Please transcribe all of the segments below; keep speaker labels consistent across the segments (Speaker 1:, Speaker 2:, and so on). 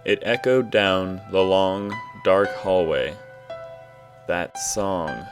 Speaker 1: It echoed down the long, dark hallway. That song.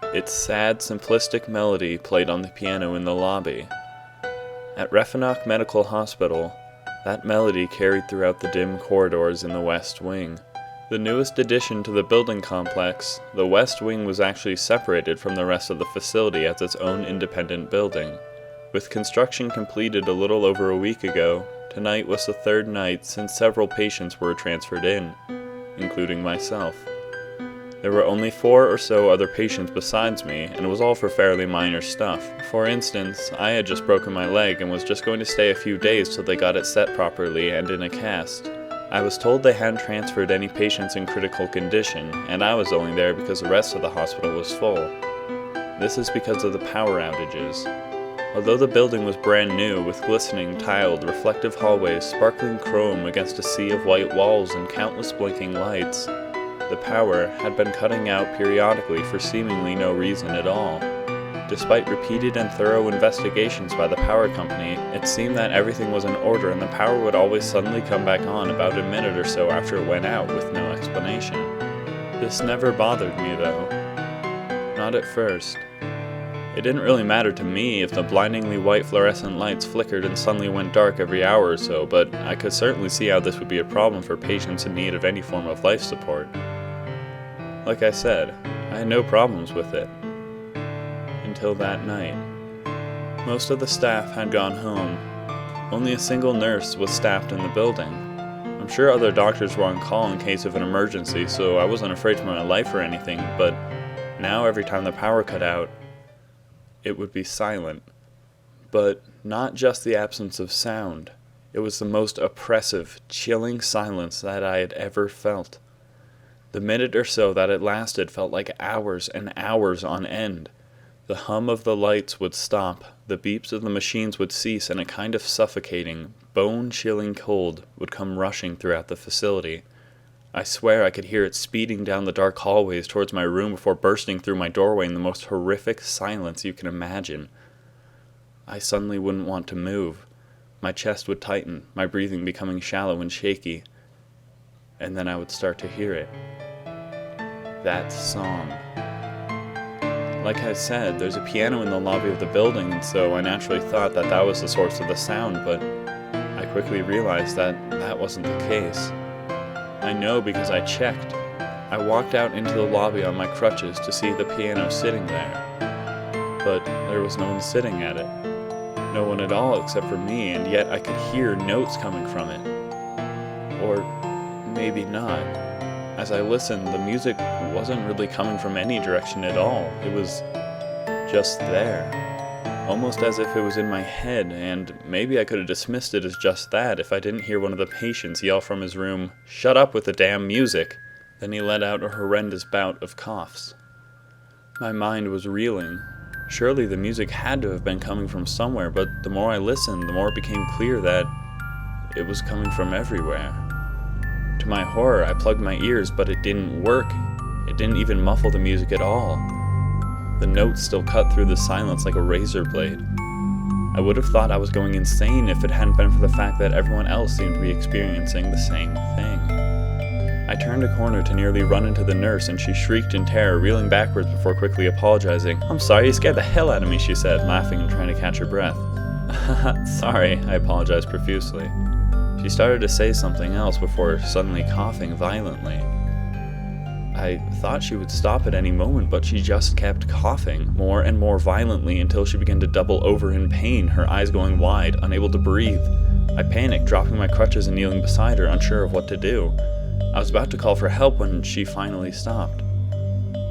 Speaker 1: Its sad, simplistic melody played on the piano in the lobby. At Refinoc Medical Hospital, that melody carried throughout the dim corridors in the West Wing. The newest addition to the building complex, the West Wing was actually separated from the rest of the facility as its own independent building. With construction completed a little over a week ago, tonight was the third night since several patients were transferred in, including myself. There were only 4 or so other patients besides me, and it was all for fairly minor stuff. For instance, I had just broken my leg and was just going to stay a few days till they got it set properly and in a cast. I was told they hadn't transferred any patients in critical condition, and I was only there because the rest of the hospital was full. This is because of the power outages. Although the building was brand new, with glistening, tiled, reflective hallways, sparkling chrome against a sea of white walls and countless blinking lights, the power had been cutting out periodically for seemingly no reason at all. Despite repeated and thorough investigations by the power company, it seemed that everything was in order and the power would always suddenly come back on about a minute or so after it went out with no explanation. This never bothered me though. Not at first. It didn't really matter to me if the blindingly white fluorescent lights flickered and suddenly went dark every hour or so, but I could certainly see how this would be a problem for patients in need of any form of life support. Like I said, I had no problems with it. Until that night. Most of the staff had gone home. Only a single nurse was staffed in the building. I'm sure other doctors were on call in case of an emergency, so I wasn't afraid for my life or anything, but now every time the power cut out, it would be silent. But not just the absence of sound. It was the most oppressive, chilling silence that I had ever felt. The minute or so that it lasted felt like hours and hours on end. The hum of the lights would stop, the beeps of the machines would cease, and a kind of suffocating, bone-chilling cold would come rushing throughout the facility. I swear I could hear it speeding down the dark hallways towards my room before bursting through my doorway in the most horrific silence you can imagine. I suddenly wouldn't want to move. My chest would tighten, my breathing becoming shallow and shaky. And then I would start to hear it. That song. Like I said, there's a piano in the lobby of the building, and so I naturally thought that that was the source of the sound, but I quickly realized that that wasn't the case. I know because I checked. I walked out into the lobby on my crutches to see the piano sitting there. But there was no one sitting at it. No one at all except for me, and yet I could hear notes coming from it. Or maybe not. As I listened, the music wasn't really coming from any direction at all. It was just there. Almost as if it was in my head, and maybe I could have dismissed it as just that if I didn't hear one of the patients yell from his room, "Shut up with the damn music!" Then he let out a horrendous bout of coughs. My mind was reeling. Surely the music had to have been coming from somewhere, but the more I listened, the more it became clear that it was coming from everywhere. To my horror, I plugged my ears, but it didn't work. It didn't even muffle the music at all. The notes still cut through the silence like a razor blade. I would have thought I was going insane if it hadn't been for the fact that everyone else seemed to be experiencing the same thing. I turned a corner to nearly run into the nurse, and she shrieked in terror, reeling backwards before quickly apologizing. "I'm sorry, you scared the hell out of me," she said, laughing and trying to catch her breath. "Sorry," I apologized profusely. She started to say something else before suddenly coughing violently. I thought she would stop at any moment, but she just kept coughing more and more violently until she began to double over in pain, her eyes going wide, unable to breathe. I panicked, dropping my crutches and kneeling beside her, unsure of what to do. I was about to call for help when she finally stopped.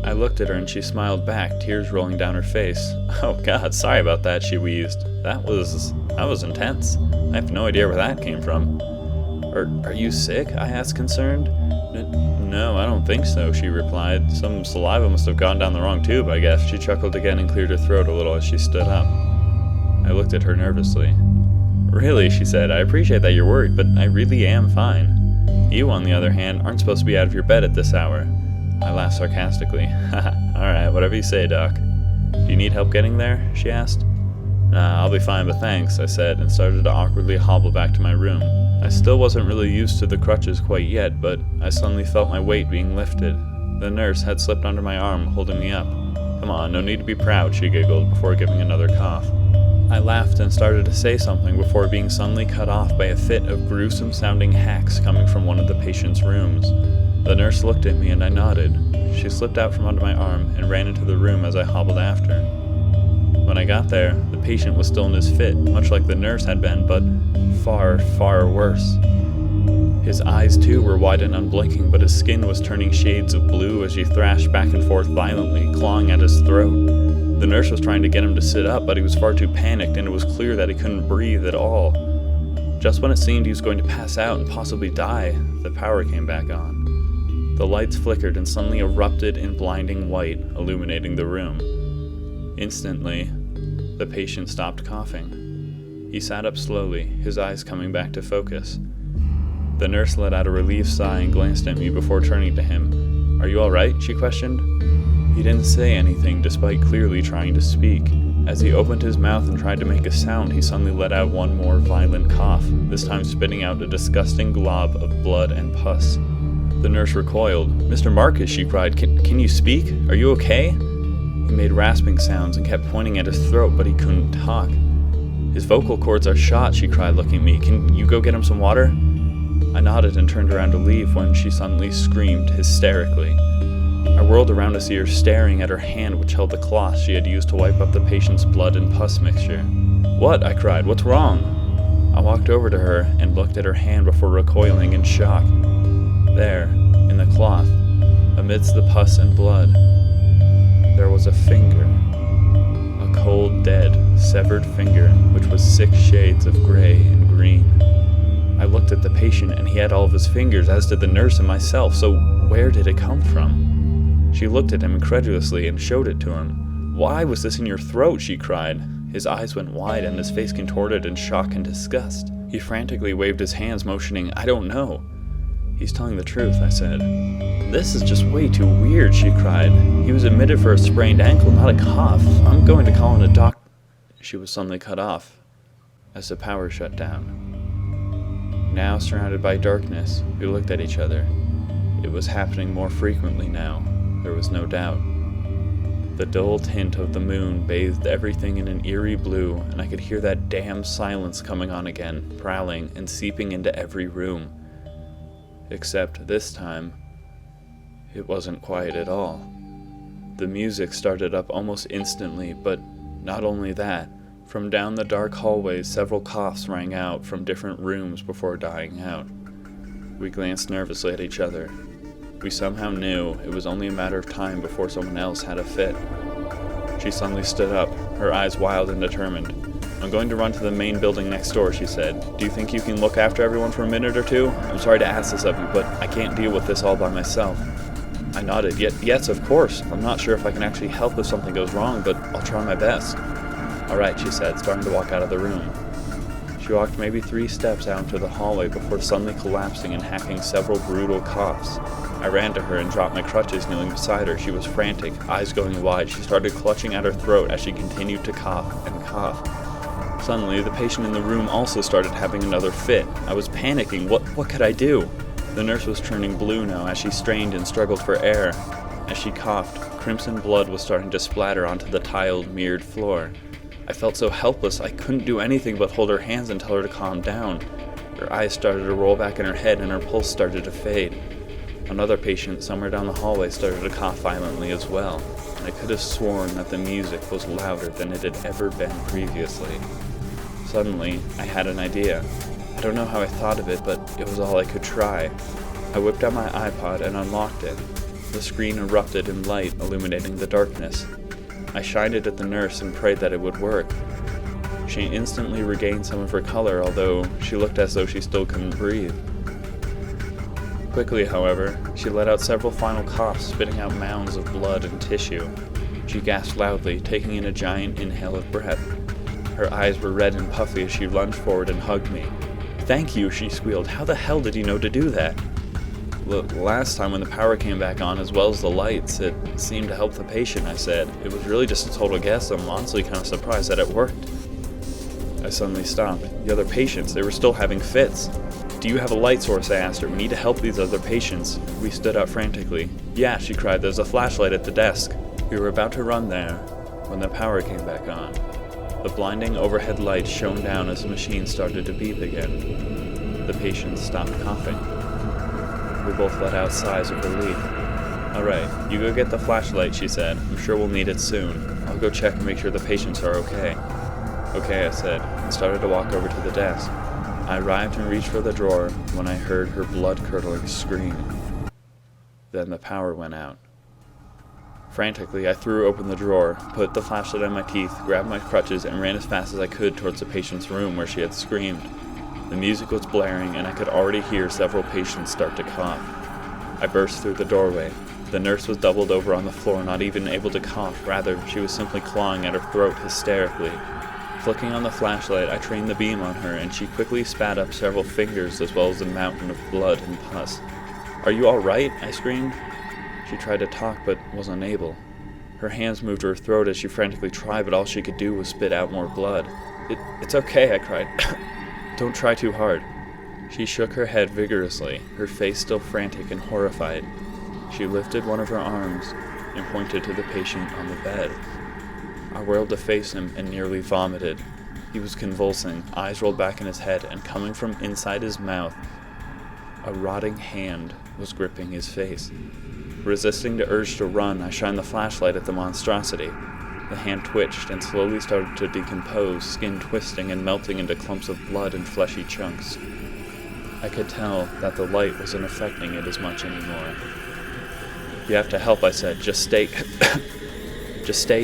Speaker 1: I looked at her and she smiled back, tears rolling down her face. "Oh God, sorry about that," she wheezed. That was intense. I have no idea where that came from." Are you sick?" I asked, concerned. No, I don't think so," she replied. "Some saliva must have gone down the wrong tube, I guess." She chuckled again and cleared her throat a little as she stood up. I looked at her nervously. "Really," she said, "I appreciate that you're worried, but I really am fine. You, on the other hand, aren't supposed to be out of your bed at this hour." I laughed sarcastically. "Haha, alright, whatever you say, Doc." "Do you need help getting there?" she asked. "Nah, I'll be fine, but thanks," I said, and started to awkwardly hobble back to my room. I still wasn't really used to the crutches quite yet, but I suddenly felt my weight being lifted. The nurse had slipped under my arm, holding me up. "Come on, no need to be proud," she giggled before giving another cough. I laughed and started to say something before being suddenly cut off by a fit of gruesome-sounding hacks coming from one of the patient's rooms. The nurse looked at me and I nodded. She slipped out from under my arm and ran into the room as I hobbled after. When I got there, the patient was still in his fit, much like the nurse had been, but far, far worse. His eyes too were wide and unblinking, but his skin was turning shades of blue as he thrashed back and forth violently, clawing at his throat. The nurse was trying to get him to sit up, but he was far too panicked and it was clear that he couldn't breathe at all. Just when it seemed he was going to pass out and possibly die, the power came back on. The lights flickered and suddenly erupted in blinding white, illuminating the room. Instantly, the patient stopped coughing. He sat up slowly, his eyes coming back to focus. The nurse let out a relieved sigh and glanced at me before turning to him. "Are you all right?" she questioned. He didn't say anything despite clearly trying to speak. As he opened his mouth and tried to make a sound, he suddenly let out one more violent cough, this time spitting out a disgusting glob of blood and pus. The nurse recoiled. "Mr. Marcus," she cried, Can you speak? Are you okay?" He made rasping sounds and kept pointing at his throat, but he couldn't talk. "His vocal cords are shot," she cried, looking at me. "Can you go get him some water?" I nodded and turned around to leave when she suddenly screamed hysterically. I whirled around to see her staring at her hand which held the cloth she had used to wipe up the patient's blood and pus mixture. "What?" I cried. "What's wrong?" I walked over to her and looked at her hand before recoiling in shock. There, in the cloth, amidst the pus and blood, there was a finger. A cold, dead, severed finger which was 6 shades of gray and green. I looked at the patient and he had all of his fingers, as did the nurse and myself, so where did it come from? She looked at him incredulously and showed it to him. "Why was this in your throat?" she cried. His eyes went wide and his face contorted in shock and disgust. He frantically waved his hands, motioning, "I don't know." "He's telling the truth," I said. "This is just way too weird," she cried. "He was admitted for a sprained ankle, not a cough. I'm going to call in a doc—" She was suddenly cut off as the power shut down. Now surrounded by darkness, we looked at each other. It was happening more frequently now, there was no doubt. The dull tint of the moon bathed everything in an eerie blue, and I could hear that damn silence coming on again, prowling and seeping into every room. Except this time, it wasn't quiet at all. The music started up almost instantly, but not only that, from down the dark hallways several coughs rang out from different rooms before dying out. We glanced nervously at each other. We somehow knew it was only a matter of time before someone else had a fit. She suddenly stood up, her eyes wild and determined. "I'm going to run to the main building next door," she said. "Do you think you can look after everyone for a minute or two? I'm sorry to ask this of you, but I can't deal with this all by myself." I nodded. Yes, of course. I'm not sure if I can actually help if something goes wrong, but I'll try my best." "All right," she said, starting to walk out of the room. She walked maybe 3 steps out into the hallway before suddenly collapsing and hacking several brutal coughs. I ran to her and dropped my crutches kneeling beside her. She was frantic, eyes going wide. She started clutching at her throat as she continued to cough and cough. Suddenly, the patient in the room also started having another fit. I was panicking. What could I do? The nurse was turning blue now as she strained and struggled for air. As she coughed, crimson blood was starting to splatter onto the tiled, mirrored floor. I felt so helpless I couldn't do anything but hold her hands and tell her to calm down. Her eyes started to roll back in her head and her pulse started to fade. Another patient somewhere down the hallway started to cough violently as well, and I could have sworn that the music was louder than it had ever been previously. Suddenly, I had an idea. I don't know how I thought of it, but it was all I could try. I whipped out my iPod and unlocked it. The screen erupted in light, illuminating the darkness. I shined it at the nurse and prayed that it would work. She instantly regained some of her color, although she looked as though she still couldn't breathe. Quickly, however, she let out several final coughs, spitting out mounds of blood and tissue. She gasped loudly, taking in a giant inhale of breath. Her eyes were red and puffy as she lunged forward and hugged me. "Thank you," she squealed. "How the hell did you know to do that?" "Look, last time when the power came back on, as well as the lights, it seemed to help the patient," I said. "It was really just a total guess. I'm honestly kind of surprised that it worked." I suddenly stopped. The other patients, they were still having fits. Do you have a light source? I asked her. We need to help these other patients. We stood up frantically. Yeah, she cried. There's a flashlight at the desk. We were about to run there when the power came back on. The blinding overhead light shone down as the machine started to beep again. The patients stopped coughing. We both let out sighs of relief. Alright, you go get the flashlight, she said. I'm sure we'll need it soon. I'll go check and make sure the patients are okay. Okay, I said, and started to walk over to the desk. I arrived and reached for the drawer when I heard her blood-curdling scream. Then the power went out. Frantically, I threw open the drawer, put the flashlight on my teeth, grabbed my crutches, and ran as fast as I could towards the patient's room where she had screamed. The music was blaring, and I could already hear several patients start to cough. I burst through the doorway. The nurse was doubled over on the floor, not even able to cough. Rather, she was simply clawing at her throat hysterically. Flicking on the flashlight, I trained the beam on her, and she quickly spat up several fingers as well as a mountain of blood and pus. Are you all right? I screamed. She tried to talk, but was unable. Her hands moved to her throat as she frantically tried, but all she could do was spit out more blood. It's okay, I cried. Don't try too hard. She shook her head vigorously, her face still frantic and horrified. She lifted one of her arms and pointed to the patient on the bed. I whirled to face him and nearly vomited. He was convulsing, eyes rolled back in his head, and coming from inside his mouth, a rotting hand was gripping his face. Resisting the urge to run, I shined the flashlight at the monstrosity. The hand twitched and slowly started to decompose, skin twisting and melting into clumps of blood and fleshy chunks. I could tell that the light wasn't affecting it as much anymore. You have to help, I said. Just stay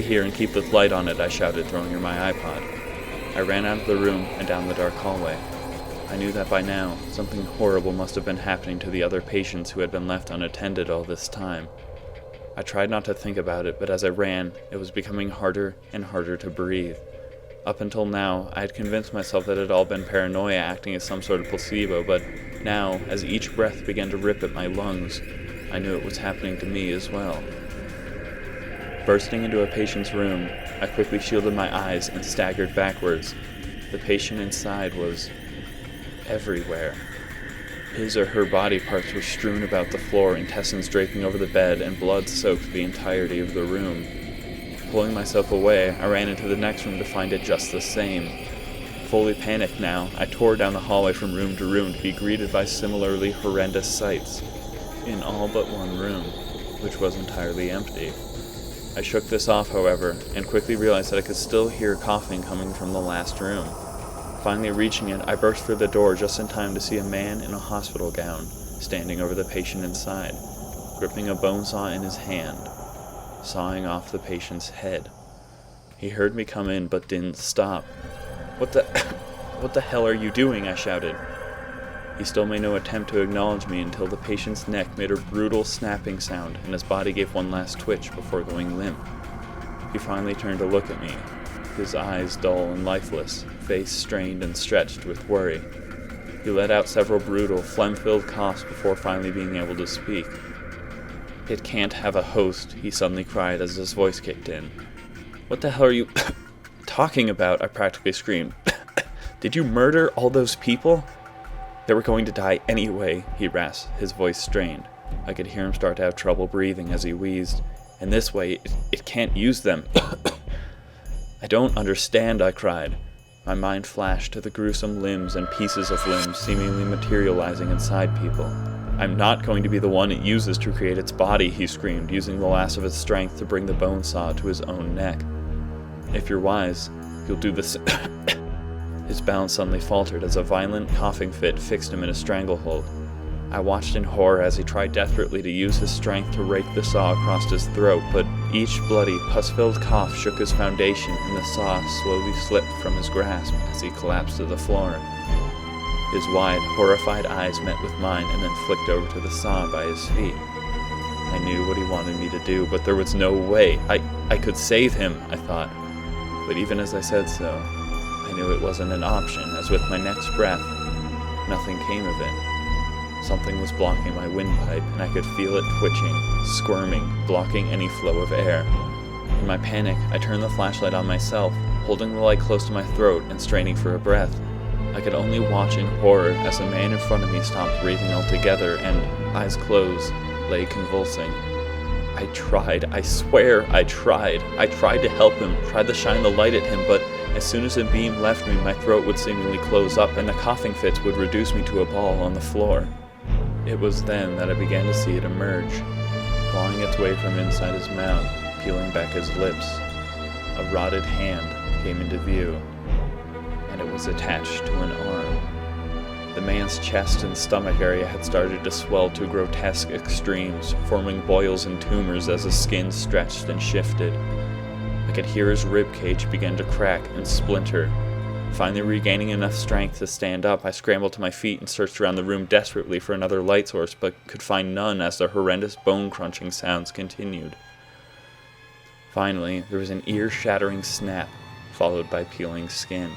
Speaker 1: here and keep the light on it, I shouted, throwing her my iPod. I ran out of the room and down the dark hallway. I knew that by now, something horrible must have been happening to the other patients who had been left unattended all this time. I tried not to think about it, but as I ran, it was becoming harder and harder to breathe. Up until now, I had convinced myself that it had all been paranoia acting as some sort of placebo, but now, as each breath began to rip at my lungs, I knew it was happening to me as well. Bursting into a patient's room, I quickly shielded my eyes and staggered backwards. The patient inside was everywhere. His or her body parts were strewn about the floor, intestines draping over the bed, and blood soaked the entirety of the room. Pulling myself away, I ran into the next room to find it just the same. Fully panicked now, I tore down the hallway from room to room to be greeted by similarly horrendous sights, in all but one room, which was entirely empty. I shook this off, however, and quickly realized that I could still hear coughing coming from the last room. Finally reaching it, I burst through the door just in time to see a man in a hospital gown standing over the patient inside, gripping a bone saw in his hand, sawing off the patient's head. He heard me come in but didn't stop. What the hell are you doing? I shouted. He still made no attempt to acknowledge me until the patient's neck made a brutal snapping sound and his body gave one last twitch before going limp. He finally turned to look at me, his eyes dull and lifeless, face strained and stretched with worry. He let out several brutal, phlegm-filled coughs before finally being able to speak. It can't have a host, he suddenly cried as his voice kicked in. What the hell are you talking about? I practically screamed. Did you murder all those people? They were going to die anyway, he rasped, his voice strained. I could hear him start to have trouble breathing as he wheezed. And this way, it can't use them. I don't understand, I cried. My mind flashed to the gruesome limbs and pieces of limbs seemingly materializing inside people. I'm not going to be the one it uses to create its body, he screamed, using the last of its strength to bring the bone saw to his own neck. If you're wise, you'll do this. His balance suddenly faltered as a violent coughing fit fixed him in a stranglehold. I watched in horror as he tried desperately to use his strength to rake the saw across his throat, but each bloody, pus-filled cough shook his foundation and the saw slowly slipped from his grasp as he collapsed to the floor. His wide, horrified eyes met with mine and then flicked over to the saw by his feet. I knew what he wanted me to do, but there was no way. I could save him, I thought. But even as I said so, I knew it wasn't an option, as with my next breath, nothing came of it. Something was blocking my windpipe, and I could feel it twitching, squirming, blocking any flow of air. In my panic, I turned the flashlight on myself, holding the light close to my throat and straining for a breath. I could only watch in horror as the man in front of me stopped breathing altogether and, eyes closed, lay convulsing. I tried, I swear I tried. I tried to help him, tried to shine the light at him, but as soon as a beam left me, my throat would seemingly close up and the coughing fits would reduce me to a ball on the floor. It was then that I began to see it emerge, clawing its way from inside his mouth, peeling back his lips. A rotted hand came into view, and it was attached to an arm. The man's chest and stomach area had started to swell to grotesque extremes, forming boils and tumors as his skin stretched and shifted. I could hear his rib cage begin to crack and splinter. Finally regaining enough strength to stand up, I scrambled to my feet and searched around the room desperately for another light source, but could find none as the horrendous bone-crunching sounds continued. Finally, there was an ear-shattering snap, followed by peeling skin.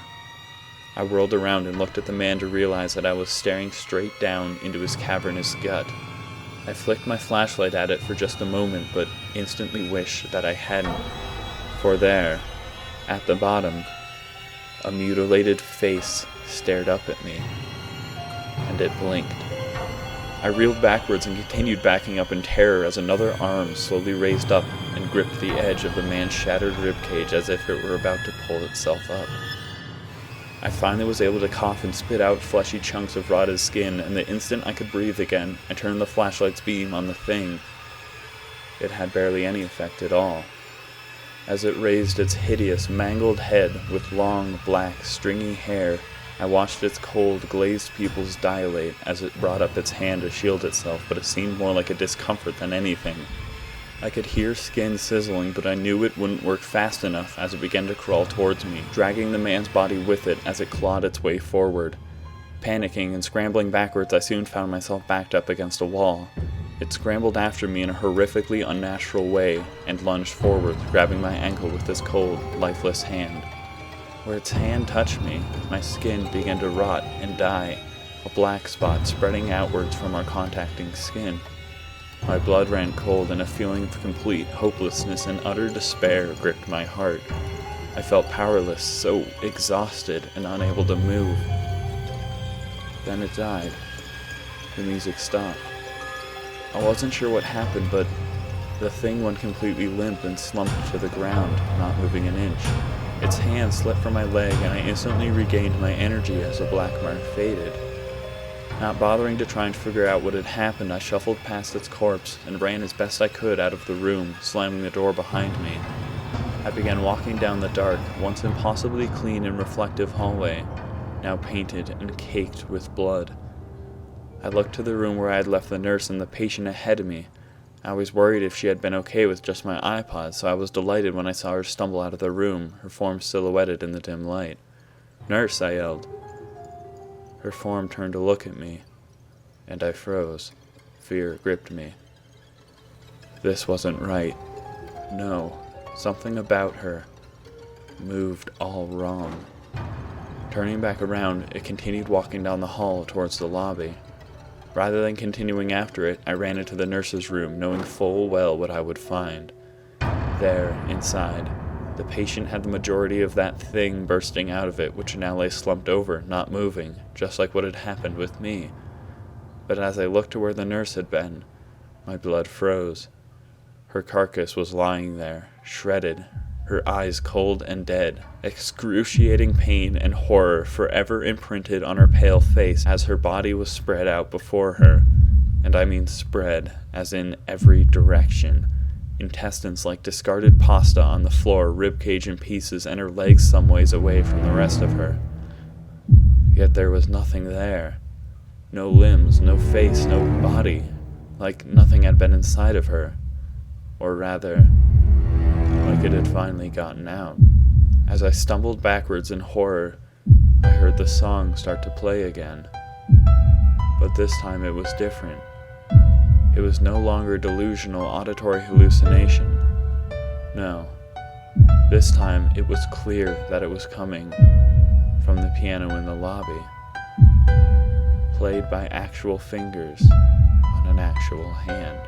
Speaker 1: I whirled around and looked at the man to realize that I was staring straight down into his cavernous gut. I flicked my flashlight at it for just a moment, but instantly wished that I hadn't. For there, at the bottom, a mutilated face stared up at me, and it blinked. I reeled backwards and continued backing up in terror as another arm slowly raised up and gripped the edge of the man's shattered ribcage as if it were about to pull itself up. I finally was able to cough and spit out fleshy chunks of rotted skin, and the instant I could breathe again, I turned the flashlight's beam on the thing. It had barely any effect at all. As it raised its hideous, mangled head with long, black, stringy hair, I watched its cold, glazed pupils dilate as it brought up its hand to shield itself, but it seemed more like a discomfort than anything. I could hear skin sizzling, but I knew it wouldn't work fast enough as it began to crawl towards me, dragging the man's body with it as it clawed its way forward. Panicking and scrambling backwards, I soon found myself backed up against a wall. It scrambled after me in a horrifically unnatural way and lunged forward, grabbing my ankle with its cold, lifeless hand. Where its hand touched me, my skin began to rot and die, a black spot spreading outwards from our contacting skin. My blood ran cold and a feeling of complete hopelessness and utter despair gripped my heart. I felt powerless, so exhausted and unable to move. Then it died. The music stopped. I wasn't sure what happened, but the thing went completely limp and slumped to the ground, not moving an inch. Its hand slipped from my leg and I instantly regained my energy as the black mark faded. Not bothering to try and figure out what had happened, I shuffled past its corpse and ran as best I could out of the room, slamming the door behind me. I began walking down the dark, once impossibly clean and reflective hallway, now painted and caked with blood. I looked to the room where I had left the nurse and the patient ahead of me. I was worried if she had been okay with just my iPod, so I was delighted when I saw her stumble out of the room, her form silhouetted in the dim light. "Nurse," I yelled. Her form turned to look at me, and I froze. Fear gripped me. This wasn't right. No, something about her moved all wrong. Turning back around, it continued walking down the hall towards the lobby. Rather than continuing after it, I ran into the nurse's room, knowing full well what I would find. There, inside, the patient had the majority of that thing bursting out of it, which now lay slumped over, not moving, just like what had happened with me. But as I looked to where the nurse had been, my blood froze. Her carcass was lying there, shredded, her eyes cold and dead, excruciating pain and horror forever imprinted on her pale face as her body was spread out before her. And I mean spread, as in every direction. Intestines like discarded pasta on the floor, ribcage in pieces, and her legs some ways away from the rest of her. Yet there was nothing there. No limbs, no face, no body, like nothing had been inside of her. Or rather, like it had finally gotten out. As I stumbled backwards in horror, I heard the song start to play again. But this time it was different. It was no longer delusional auditory hallucination. No. This time it was clear that it was coming from the piano in the lobby, played by actual fingers on an actual hand.